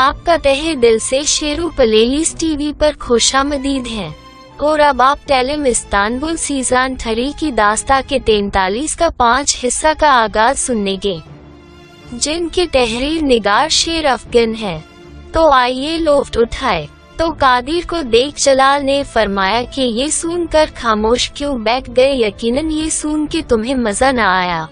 आपका तहे दिल से शेरू प्लेलिस्ट टीवी पर खुशामदीद है। और अब आप टेलिम इस्तांबुल सीजन 3 की दास्तां के 43 का 5 हिस्सा का आगाज सुनेंगे, जिनके तहरीर निगार शेर अफगन है। तो आइए लोफ्ट उठाए। तो कादिर को देख जलाल ने फरमाया कि ये सुनकर खामोश क्यों बैठ गए? यकीनन ये सुन के तुम्हें मजा न आया।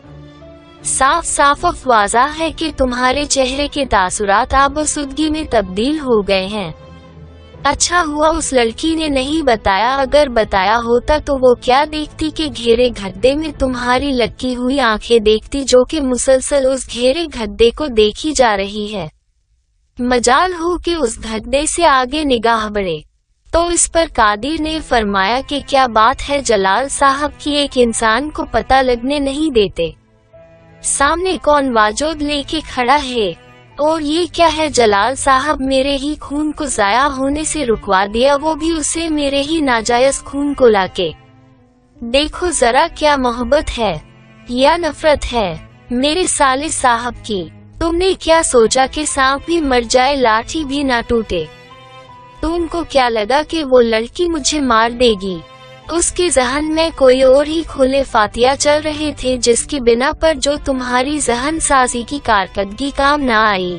साफ साफ वाज़ा है कि तुम्हारे चेहरे के तासुरात आबसूदगी में तब्दील हो गए हैं। अच्छा हुआ उस लड़की ने नहीं बताया, अगर बताया होता तो वो क्या देखती कि घेरे गड्ढे में तुम्हारी लटकी हुई आंखें देखती, जो कि मुसलसल उस घेरे गड्ढे को देखी जा रही है। मजाल हो कि उस गड्ढे से आगे निगाह बढ़े। तो इस पर कादिर ने फरमाया कि क्या बात है जलाल साहब की एक इंसान को पता लगने नहीं देते। सामने कौन वजूद लेके खड़ा है? और ये क्या है जलाल साहब? मेरे ही खून को जाया होने से रुकवा दिया, वो भी उसे मेरे ही नाजायज खून को लाके। देखो जरा क्या मोहब्बत है या नफरत है मेरे साले साहब की। तुमने क्या सोचा कि सांप भी मर जाए लाठी भी ना टूटे? तुमको क्या लगा कि वो लड़की मुझे मार देगी? उसके जहन में कोई और ही खुले फातिया चल रहे थे, जिसकी बिना पर जो तुम्हारी जहन साजी की कारकर्दगी काम न आई।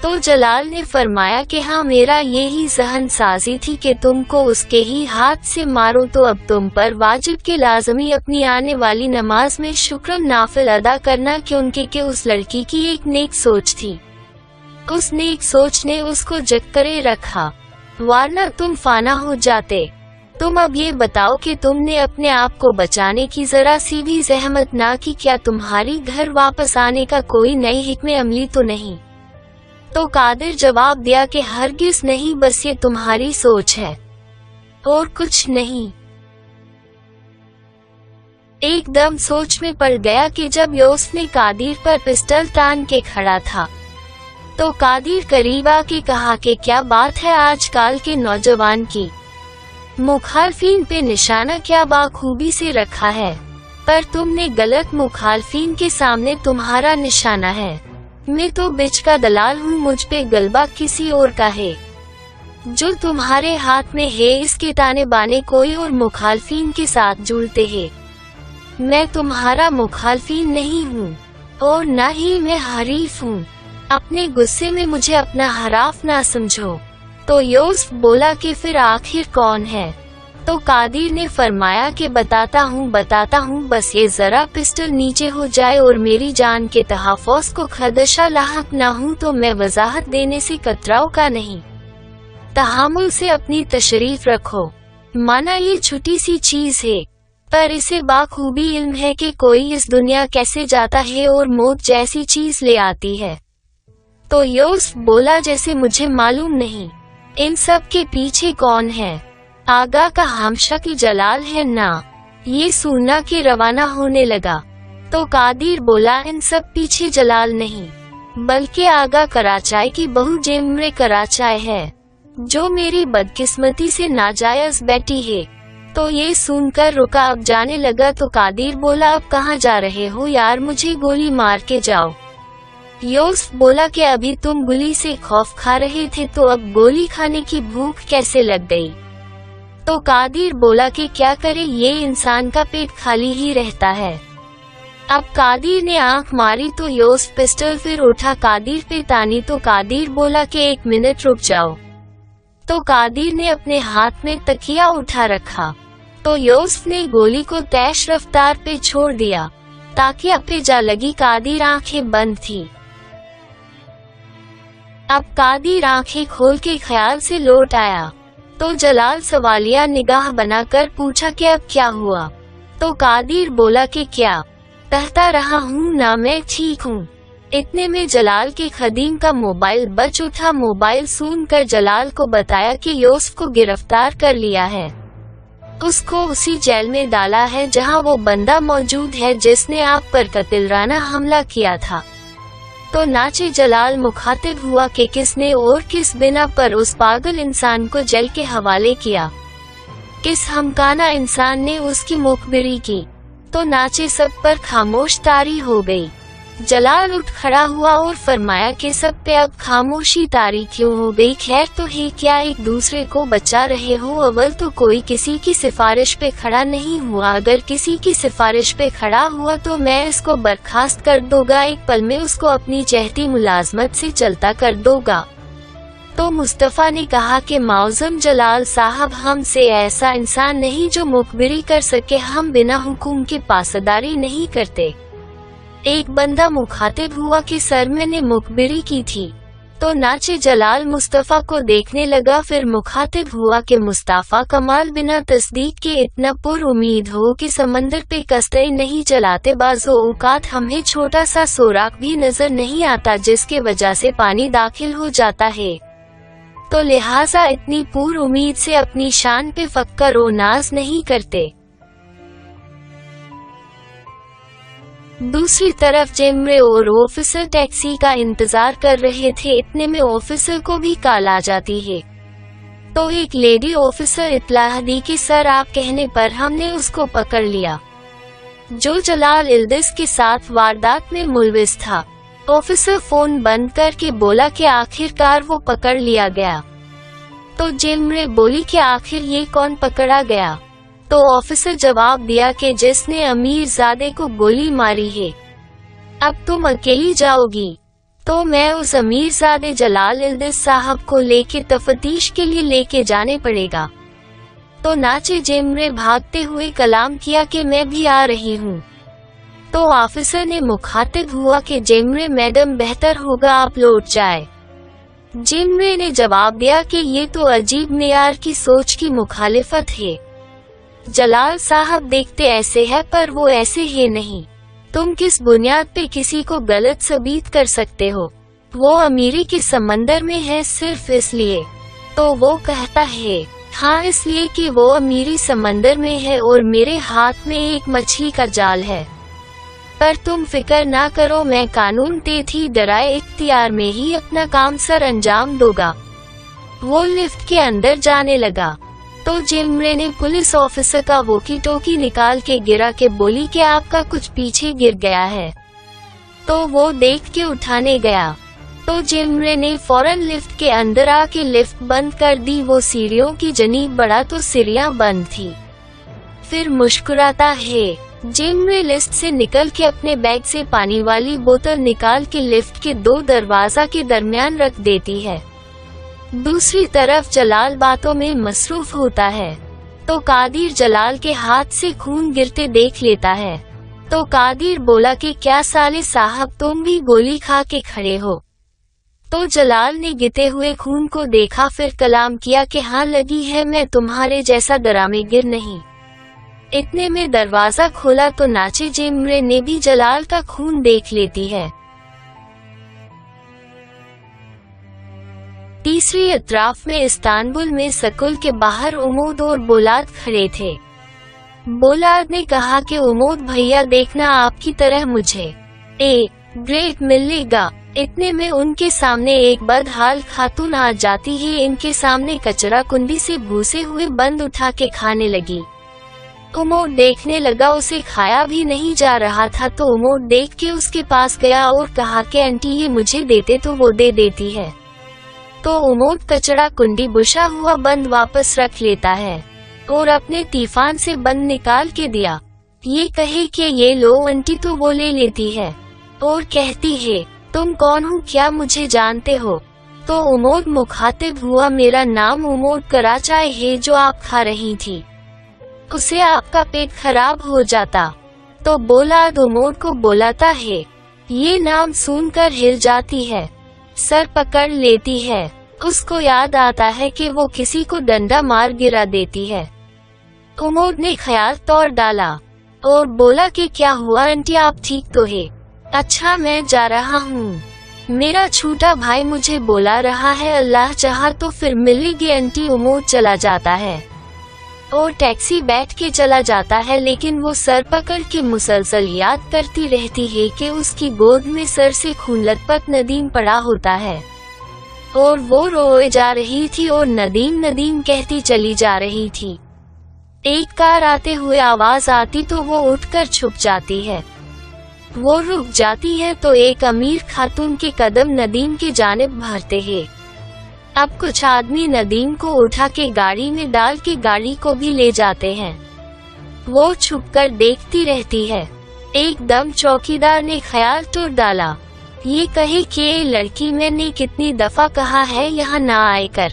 तो जलाल ने फरमाया कि हाँ, मेरा यही जहन साजी थी कि तुमको उसके ही हाथ से मारो। तो अब तुम पर वाजिब के लाजमी अपनी आने वाली नमाज में शुक्र नाफिल अदा करना, क्योंकि कि उस लड़की की एक नेक सोच थी। उस नेक सोच ने उसको जकरे रखा, वरना तुम फाना हो जाते। तुम अब ये बताओ कि तुमने अपने आप को बचाने की जरा सी भी जहमत ना की? क्या तुम्हारी घर वापस आने का कोई नई हिकमत अमली तो नहीं? तो कादिर जवाब दिया कि हरगिज नहीं, बस ये तुम्हारी सोच है और कुछ नहीं। एकदम सोच में पड़ गया कि जब यूसुफ ने कादिर पर पिस्टल तान के खड़ा था, तो कादिर करीब आके कहा कि क्या बात है आजकल के नौजवान की? मुखालफिन पे निशाना क्या बाखूबी से रखा है, पर तुमने गलत मुखालफिन के सामने तुम्हारा निशाना है। मैं तो बिच का दलाल हूँ, मुझ पे गलबा किसी और का है। जो तुम्हारे हाथ में है इसके ताने बाने कोई और मुखालफिन के साथ जुड़ते हैं। मैं तुम्हारा मुखालफिन नहीं हूँ और न ही मैं हरीफ हूँ। अपने गुस्से में मुझे अपना हराफ ना समझो। तो यूसुफ बोला कि फिर आखिर कौन है? तो कादिर ने फरमाया कि बताता हूँ, बस ये जरा पिस्टल नीचे हो जाए और मेरी जान के तहफ़्फ़ुज़ को खदशा लाहक ना हूँ तो मैं वजाहत देने से कतराऊ का नहीं। तहामुल से अपनी तशरीफ रखो। माना ये छोटी सी चीज है, पर इसे बाखूबी इल्म है कि कोई इस दुनिया कैसे जाता है और मौत जैसी चीज ले आती है। तो यूसुफ बोला जैसे मुझे मालूम नहीं। इन सब के पीछे कौन है? आगा का हमशक्ल जलाल है ना? ये सुनना के रवाना होने लगा। तो कादिर बोला इन सब पीछे जलाल नहीं, बल्कि आगा कराचाई की बहू जेमरे कराचाई है, जो मेरी बदकिस्मती से नाजायज बैठी है। तो ये सुनकर रुका, अब जाने लगा। तो कादिर बोला अब कहाँ जा रहे हो यार? मुझे गोली मार के जाओ। यूसुफ बोला कि अभी तुम गोली से खौफ खा रहे थे, तो अब गोली खाने की भूख कैसे लग गई? तो कादिर बोला कि क्या करे, ये इंसान का पेट खाली ही रहता है। अब कादिर ने आंख मारी तो यूसुफ पिस्टल फिर उठा कादिर पे तानी। तो कादिर बोला कि 1 मिनट रुक जाओ। तो कादिर ने अपने हाथ में तकिया उठा रखा। तो यूसुफ ने गोली को तेज रफ्तार पे छोड़ दिया। ताकिया पे जा लगी। कादिर आंखें बंद थी। अब कादिर आंखें खोल के ख्याल से लौट आया। तो जलाल सवालिया निगाह बनाकर पूछा कि अब क्या हुआ? तो कादिर बोला कि क्या कहता रहा हूँ ना, मैं ठीक हूँ। इतने में जलाल के खदीम का मोबाइल बज उठा। मोबाइल सुनकर जलाल को बताया कि यूसुफ को गिरफ्तार कर लिया है। उसको उसी जेल में डाला है जहाँ वो बंदा मौजूद है जिसने आप पर कतिलराना हमला किया था। तो नाचे जलाल मुखातिब हुआ कि किसने और किस बिना पर उस पागल इंसान को जेल के हवाले किया, किस हमकाना इंसान ने उसकी मुखबिरी की। तो नाचे सब पर खामोश तारी हो गई। जलाल उठ खड़ा हुआ और फरमाया कि सब पे अब खामोशी तारी क्यों हो गई? खैर तो है क्या, एक दूसरे को बचा रहे हो? अव्वल तो कोई किसी की सिफारिश पे खड़ा नहीं हुआ, अगर किसी की सिफारिश पे खड़ा हुआ तो मैं इसको बर्खास्त कर दूंगा, एक पल में उसको अपनी चहती मुलाजमत से चलता कर दूंगा। तो मुस्तफा ने कहा कि मौज़म जलाल साहब, हमसे ऐसा इंसान नहीं जो मुखबिरी कर सके, हम बिना हुकुम के पासदारी नहीं करते। एक बंदा मुखातिब हुआ कि सर मैंने मुखबिरी की थी। तो नाचे जलाल मुस्तफा को देखने लगा, फिर मुखातिब हुआ कि मुस्तफा कमाल बिना तस्दीक के इतना पुर उम्मीद हो कि समंदर पे कश्ती नहीं चलाते, बाज़ो औक़ात हमें छोटा सा सोराख भी नजर नहीं आता जिसके वजह से पानी दाखिल हो जाता है, तो लिहाजा इतनी पूर उम्मीद से अपनी शान पे फक्र और नाज नहीं करते। दूसरी तरफ जेमरे और ऑफिसर टैक्सी का इंतजार कर रहे थे, इतने में ऑफिसर को भी कॉल आ जाती है। तो एक लेडी ऑफिसर इत्लाह दी कि सर आप कहने पर हमने उसको पकड़ लिया जो जलाल इल्दिस के साथ वारदात में मुलविस था। ऑफिसर फोन बंद करके बोला कि आखिरकार वो पकड़ लिया गया। तो जेमरे बोली कि आखिर ये कौन पकड़ा गया? तो ऑफिसर जवाब दिया कि जिसने अमीरजादे को गोली मारी है। अब तुम अकेली जाओगी? तो मैं उस अमीरजादे जलाल इल्दिस साहब को लेके तफ्तीश के लिए लेके जाने पड़ेगा। तो नाचे जेमरे भागते हुए कलाम किया कि मैं भी आ रही हूँ। तो ऑफिसर ने मुखातिब हुआ कि जेमरे मैडम, बेहतर होगा आप लौट जाए। जेमरे ने जवाब दिया कि ये तो अजीब मेयार की सोच की मुखालिफत है। जलाल साहब देखते ऐसे है पर वो ऐसे है नहीं। तुम किस बुनियाद पे किसी को गलत साबित कर सकते हो? वो अमीरी के समंदर में है सिर्फ इसलिए। तो वो कहता है हाँ, इसलिए कि वो अमीरी समंदर में है और मेरे हाथ में एक मछली का जाल है। पर तुम फिक्र ना करो, मैं कानून तेथी डराए इख्तियार में ही अपना काम सर अंजाम दूंगा। वो लिफ्ट के अंदर जाने लगा। तो जेमरे ने पुलिस ऑफिसर का वोकी टोकी निकाल के गिरा के बोली कि आपका कुछ पीछे गिर गया है। तो वो देख के उठाने गया। तो जेमरे ने फौरन लिफ्ट के अंदर आके लिफ्ट बंद कर दी। वो सीढ़ियों की जनीब बढ़ा तो सीढ़ियां बंद थी। फिर मुस्कुराता है। जेमरे लिफ्ट से निकल के अपने बैग से पानी वाली बोतल निकाल के लिफ्ट के दो दरवाजा के दरमियान रख देती है। दूसरी तरफ जलाल बातों में मसरूफ होता है। तो कादिर जलाल के हाथ से खून गिरते देख लेता है। तो कादिर बोला कि क्या साले साहब, तुम भी गोली खा के खड़े हो? तो जलाल ने गिरते हुए खून को देखा, फिर कलाम किया कि हाँ लगी है, मैं तुम्हारे जैसा डरामे गिर नहीं। इतने में दरवाजा खोला तो नाचे जेमरे ने भी जलाल का खून देख लेती है। तीसरी अतराफ में इस्तांबुल में स्कूल के बाहर उमोद और बोलाद खड़े थे। बोलाद ने कहा कि उमोद भैया, देखना आपकी तरह मुझे ग्रेट मिलेगा। इतने में उनके सामने एक बदहाल खातून आ जाती है। इनके सामने कचरा कुंडी से भूसे हुए बंद उठा के खाने लगी। उमोद देखने लगा, उसे खाया भी नहीं जा रहा था। तो उमोद देख के उसके पास गया और कहा कि आंटी ये मुझे देते तो वो दे देती है। तो उमोद कचरा कुंडी बुशा हुआ बंद वापस रख लेता है और अपने तीफान से बंद निकाल के दिया। ये कहे कि ये लो आंटी, तो वो ले लेती है और कहती है तुम कौन हो, क्या मुझे जानते हो? तो उमोद मुखातिब हुआ, मेरा नाम उमोद कराचाय है, जो आप खा रही थी उसे आपका पेट खराब हो जाता। तो बोलाद उमोद को बोलाता है। ये नाम सुनकर हिल जाती है, सर पकड़ लेती है। उसको याद आता है कि वो किसी को डंडा मार गिरा देती है। उमोद ने ख्याल तोड़ डाला और बोला कि क्या हुआ आंटी, आप ठीक तो है? अच्छा मैं जा रहा हूँ, मेरा छोटा भाई मुझे बुला रहा है, अल्लाह चाहा तो फिर मिलेगी आंटी। उमोद चला जाता है और टैक्सी बैठ के चला जाता है, लेकिन वो सर पकड़ के मुसलसल याद करती रहती है कि उसकी गोद में सर से खून लथपथ नदीम पड़ा होता है और वो रोए जा रही थी और नदीम नदीम कहती चली जा रही थी। एक कार आते हुए आवाज आती तो वो उठकर छुप जाती है। वो रुक जाती है तो एक अमीर खातून के कदम नदीम की जानिब बढ़ते हैं। अब कुछ आदमी नदीम को उठा के गाड़ी में डाल के गाड़ी को भी ले जाते हैं। वो छुपकर देखती रहती है। एकदम चौकीदार ने ख्याल तोड़ डाला, ये कहे कि ये लड़की मैंने कितनी दफा कहा है यहाँ ना आए कर,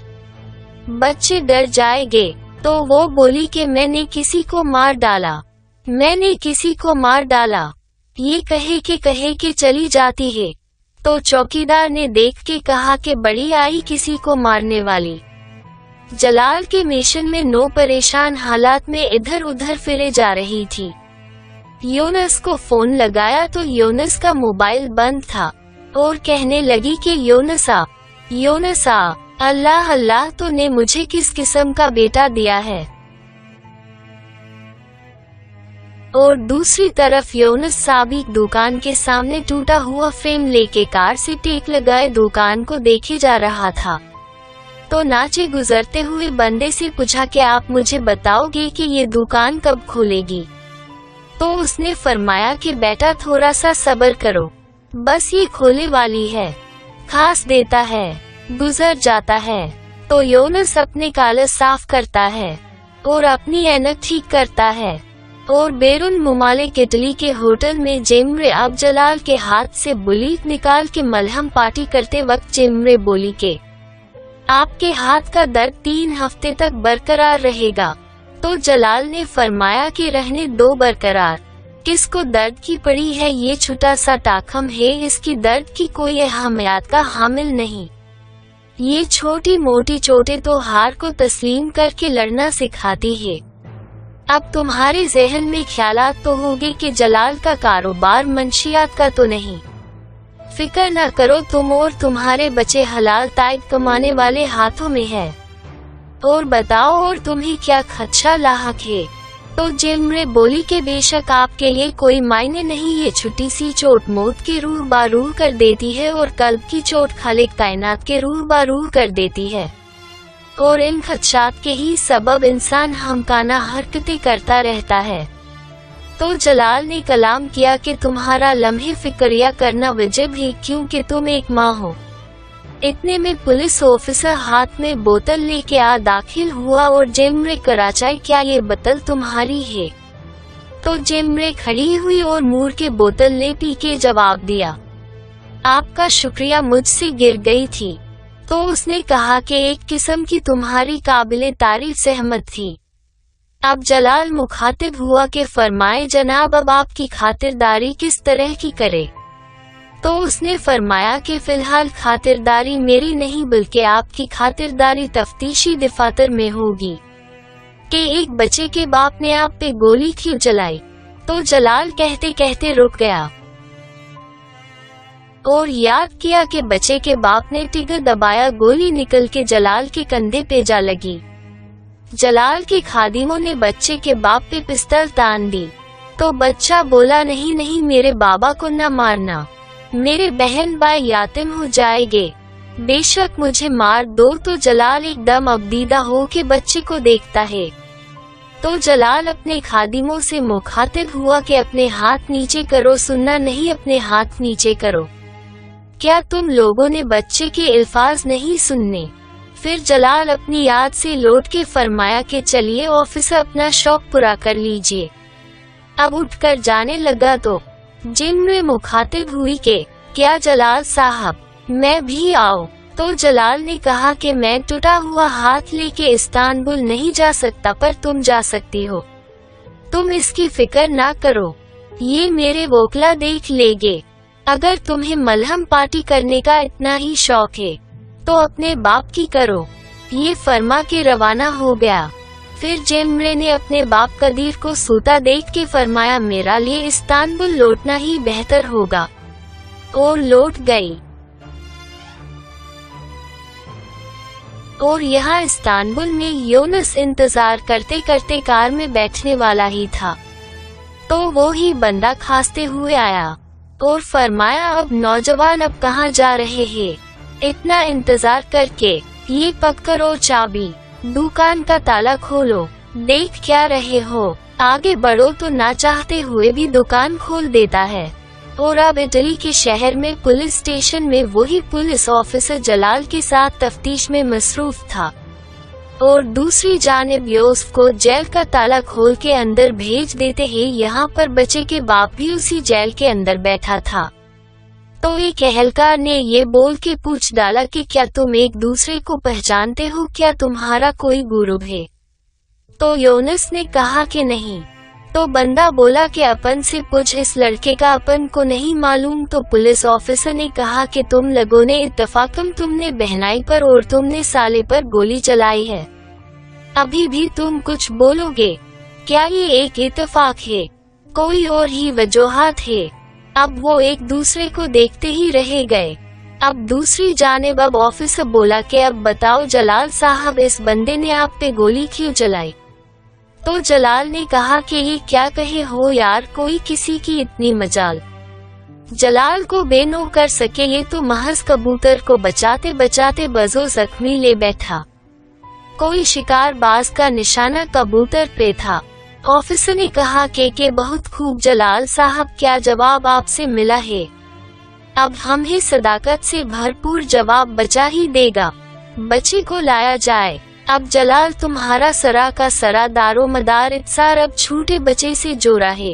बच्चे डर जाएंगे। तो वो बोली कि मैंने किसी को मार डाला, मैंने किसी को मार डाला। ये कहे कि चली जाती है। तो चौकीदार ने देख के कहा कि बड़ी आई किसी को मारने वाली। जलाल के मिशन में नो परेशान हालात में इधर उधर फिरे जा रही थी। यूनुस को फोन लगाया तो यूनुस का मोबाइल बंद था और कहने लगी कि यूनुसा अल्लाह अल्लाह तूने मुझे किस किस्म का बेटा दिया है। और दूसरी तरफ यूनुस साबिक दुकान के सामने टूटा हुआ फ्रेम लेके कार से टेक लगाए दुकान को देखे जा रहा था। तो नाचे गुजरते हुए बंदे से पूछा कि आप मुझे बताओगे कि ये दुकान कब खुलेगी। तो उसने फरमाया कि बेटा थोड़ा सा सब्र करो, बस ये खोले वाली है, खास देता है, गुजर जाता है। तो यूनुस अपने कालस साफ करता है और अपनी ऐनक ठीक करता है और बैरून मुमालिक इटली के होटल में जेम्रे अब जलाल के हाथ से बुलीट निकाल के मलहम पार्टी करते वक्त जेम्रे बोली के आपके हाथ का दर्द 3 हफ्ते तक बरकरार रहेगा। तो जलाल ने फरमाया कि रहने दो बरकरार, किसको दर्द की पड़ी है ये छोटा सा टाखम है, इसकी दर्द की कोई अहमियत का हामिल नहीं। ये छोटी मोटी चोटें तो हार को तस्लीम करके लड़ना सिखाती है। अब तुम्हारे जहन में ख्यालात तो होंगे कि जलाल का कारोबार मंशियात का तो नहीं। फिक्र न करो, तुम और तुम्हारे बच्चे हलाल ताइब कमाने वाले हाथों में है। और बताओ और तुम्हें क्या खदशा लाहक है। तो जेम्रे बोली के बेशक आपके लिए कोई मायने नहीं, ये छोटी सी चोट मौत के रूह बारूह कर देती है और कल्ब की चोट खालिक कायनात के रूह बारूह कर देती है। और इन खदशात के ही सबब इंसान हमकाना हरकतें करता रहता है। तो जलाल ने कलाम किया कि तुम्हारा लम्हे फिक्रिया करना वजब है क्योंकि तुम एक माँ हो। इतने में पुलिस ऑफिसर हाथ में बोतल लेके आ दाखिल हुआ और जेम्रे कराचाई क्या ये बोतल तुम्हारी है। तो जेम्रे खड़ी हुई और मुड़ के बोतल ले पी के जवाब दिया, आपका शुक्रिया मुझसे गिर गई थी। तो उसने कहा कि एक किस्म की तुम्हारी काबिले तारीफ सहमत थी। अब जलाल मुखातिब हुआ कि फरमाए जनाब अब आपकी खातिरदारी किस तरह की करे। तो उसने फरमाया कि फिलहाल खातिरदारी मेरी नहीं बल्कि आपकी खातिरदारी तफ्तीशी दफातर में होगी कि एक बच्चे के बाप ने आप पे गोली क्यों चलाई। तो जलाल कहते कहते रुक गया और याद किया कि बच्चे के बाप ने टिगर दबाया, गोली निकल के जलाल के कंधे पे जा लगी। जलाल के खादिमों ने बच्चे के बाप पे पिस्तौल तान दी। तो बच्चा बोला नहीं नहीं मेरे बाबा को न मारना, मेरे बहन भाई यातिम हो जाएंगे, बेशक मुझे मार दो। तो जलाल एकदम अबदीदा हो के बच्चे को देखता है। तो जलाल अपने खादिमों से मुखातिब हुआ कि अपने हाथ नीचे करो, सुनना नहीं अपने हाथ नीचे करो, क्या तुम लोगों ने बच्चे के अल्फाज नहीं सुनने। फिर जलाल अपनी याद से लौट के फरमाया कि चलिए ऑफिसर अपना शौक पूरा कर लीजिए। अब उठकर जाने लगा तो जेम्रे मुखातिब हुई के क्या जलाल साहब मैं भी आऊं। तो जलाल ने कहा कि मैं टूटा हुआ हाथ लेके इस्तांबुल नहीं जा सकता पर तुम जा सकती हो, तुम इसकी फिक्र ना करो, ये मेरे वोकला देख लेंगे। अगर तुम्हें मलहम पार्टी करने का इतना ही शौक है तो अपने बाप की करो। ये फरमा के रवाना हो गया। फिर जेम्रे ने अपने बाप कदीर को सूता देख के फरमाया मेरा लिए इस्तांबुल लौटना ही बेहतर होगा, और लौट गई। और यहाँ इस्तांबुल में यूनुस इंतजार करते करते कार में बैठने वाला ही था। तो वो ही बंदा खांसते हुए आया और फरमाया अब नौजवान अब कहाँ जा रहे हैं, इतना इंतजार करके ये पकड़ो चाबी, दुकान का ताला खोलो, देख क्या रहे हो, आगे बढ़ो। तो ना चाहते हुए भी दुकान खोल देता है। और अब इटली के शहर में पुलिस स्टेशन में वही पुलिस ऑफिसर जलाल के साथ तफ्तीश में मसरूफ था और दूसरी जानिब यूसुफ को जेल का ताला खोल के अंदर भेज देते हैं। यहाँ पर बच्चे के बाप भी उसी जेल के अंदर बैठा था। तो एक एहलकार ने ये बोल के पूछ डाला कि क्या तुम एक दूसरे को पहचानते हो, क्या तुम्हारा कोई गुरु है? तो यूनुस ने कहा कि नहीं। तो बंदा बोला कि अपन से पूछ, इस लड़के का अपन को नहीं मालूम। तो पुलिस ऑफिसर ने कहा कि तुम लोगों ने इत्तफाकन तुमने बहनाई पर और तुमने साले पर गोली चलाई है, अभी भी तुम कुछ बोलोगे? क्या ये एक इत्तफाक है, कोई और ही वजूहात है? अब वो एक दूसरे को देखते ही रह गए। अब दूसरी जानिब अब ऑफिसर बोला कि अब बताओ जलाल साहब, इस बंदे ने आप पे गोली क्यों चलाई? तो जलाल ने कहा कि ये क्या कहे हो यार, कोई किसी की इतनी मजाल जलाल को बेनो कर सके, ये तो महज कबूतर को बचाते बचाते बजो जख्मी ले बैठा। कोई शिकार बाज का निशाना कबूतर पे था। ऑफिसर ने कहा कि बहुत खूब जलाल साहब, क्या जवाब आपसे मिला है? अब हमें सदाकत से भरपूर जवाब बचा ही देगा। बच्चे को लाया जाए। अब जलाल तुम्हारा सरा का सरा दारो मदार इत्सार अब छूटे बच्चे से जोड़ा है।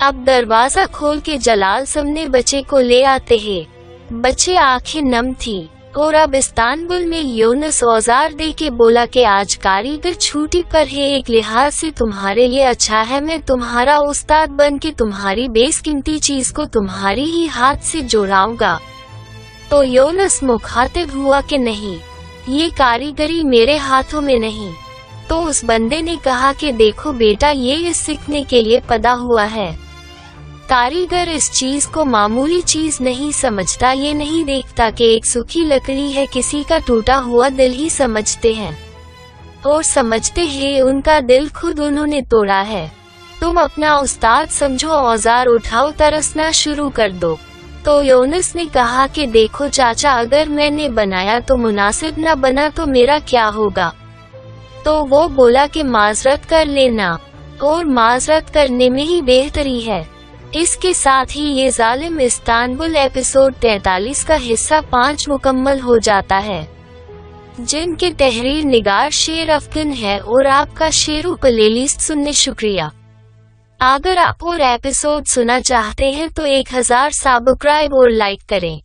अब दरवाजा खोल के जलाल सामने बच्चे को ले आते हैं। बच्चे आंखें नम थी और अब इस्तांबुल में यूनुस औजार दे के बोला कि आज कारीगर छुट्टी पर है, एक लिहाज से तुम्हारे लिए अच्छा है मैं तुम्हारा उस्ताद बन के तुम्हारी बेसकीमती चीज को तुम्हारी ही हाथ से जोड़ाऊंगा। तो यूनुस मुखातिब हुआ कि नहीं, ये कारीगरी मेरे हाथों में नहीं। तो उस बंदे ने कहा कि देखो बेटा, ये सीखने के लिए पैदा हुआ है। कारीगर इस चीज को मामूली चीज नहीं समझता, ये नहीं देखता कि एक सूखी लकड़ी है, किसी का टूटा हुआ दिल ही समझते हैं और समझते हैं उनका दिल खुद उन्होंने तोड़ा है। तुम अपना उस्ताद समझो, औजार उठाओ, तरसना शुरू कर दो। तो यूनुस ने कहा कि देखो चाचा, अगर मैंने बनाया तो मुनासिब न बना तो मेरा क्या होगा? तो वो बोला कि माजरत कर लेना, और माजरत करने में ही बेहतरी है। इसके साथ ही ये जालिम इस्तांबुल एपिसोड 43 का हिस्सा 5 मुकम्मल हो जाता है, जिनके तहरीर निगार शेर अफगन है और आपका शेरू प्लेलिस्ट सुनने शुक्रिया। अगर आप और एपिसोड सुना चाहते हैं तो 1000 सब्सक्राइब और लाइक करें।